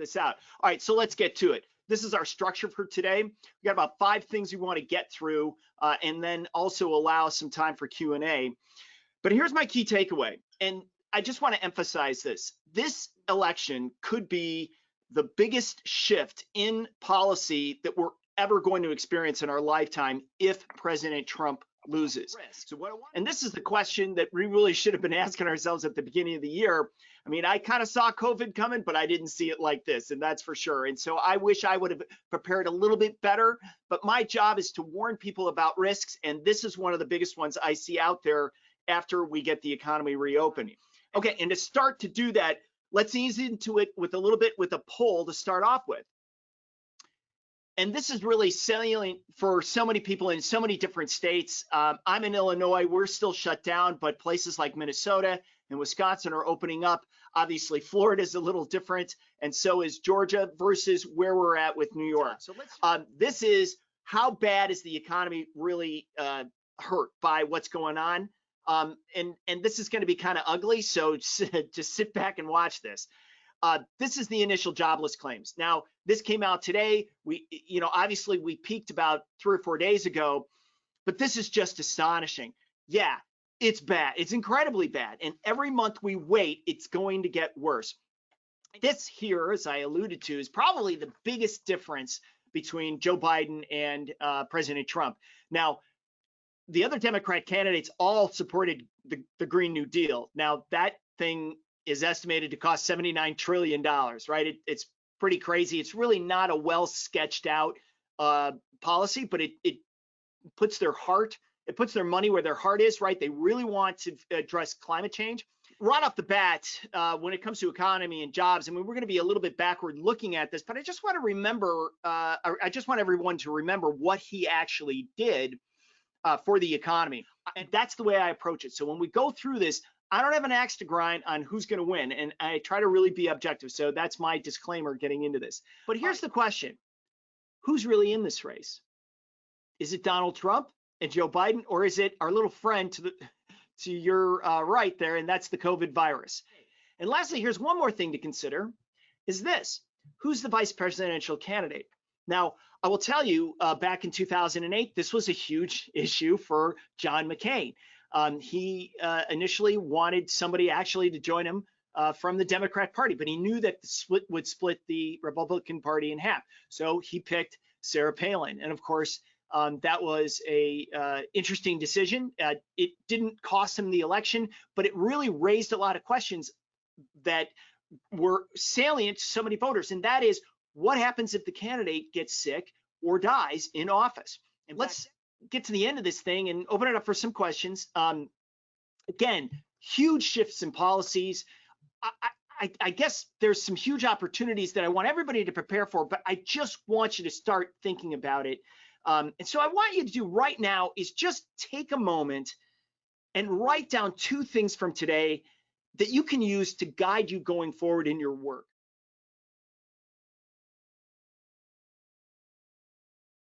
this out. All right, so let's get to it. This is our structure for today. We got about 5 things we want to get through, and then also allow some time for Q&A. But here's my key takeaway, and I just want to emphasize this. This election could be the biggest shift in policy that we're ever going to experience in our lifetime if President Trump loses. And this is the question that we really should have been asking ourselves at the beginning of the year. I mean, I kind of saw COVID coming, but I didn't see it like this, and that's for sure. And so I wish I would have prepared a little bit better, but my job is to warn people about risks, and this is one of the biggest ones I see out there after we get the economy reopening. Okay, and to start to do that, let's ease into it with a little bit with a poll to start off with. And this is really salient for so many people in so many different states. I'm in Illinois, we're still shut down, but places like Minnesota and Wisconsin are opening up. Obviously, Florida is a little different, and so is Georgia versus where we're at with New York. So this is how bad is the economy really hurt by what's going on. And this is going to be kind of ugly, so just sit back and watch this. This is the initial jobless claims. Now, this came out today. Obviously we peaked about 3 or 4 days ago, but this is just astonishing. Yeah, it's bad. It's incredibly bad. And every month we wait, it's going to get worse. This here, as I alluded to, is probably the biggest difference between Joe Biden and President Trump. Now, the other Democrat candidates all supported the Green New Deal. Now, that thing is estimated to cost $79 trillion, right? It's pretty crazy. It's really not a well sketched out policy, but it puts their money where their heart is, right? They really want to address climate change. Right off the bat, when it comes to economy and jobs, I mean, we're going to be a little bit backward looking at this, but I just want to remember, I just want everyone to remember what he actually did for the economy. And that's the way I approach it. So when we go through this, I don't have an axe to grind on who's going to win, and I try to really be objective. So that's my disclaimer getting into this. But here's the question. Who's really in this race? Is it Donald Trump and Joe Biden, or is it our little friend to your right there, and that's the COVID virus? And lastly, here's one more thing to consider, is this. Who's the vice presidential candidate? Now, I will tell you, back in 2008, this was a huge issue for John McCain. He initially wanted somebody actually to join him from the Democrat Party, but he knew that the split would split the Republican Party in half. So he picked Sarah Palin. And of course, that was a interesting decision. It didn't cost him the election, but it really raised a lot of questions that were salient to so many voters. And that is, what happens if the candidate gets sick or dies in office? And let's get to the end of this thing and open it up for some questions. Again, huge shifts in policies. I guess there's some huge opportunities that I want everybody to prepare for, but I just want you to start thinking about it. And so I want you to do right now is just take a moment and write down 2 things from today that you can use to guide you going forward in your work.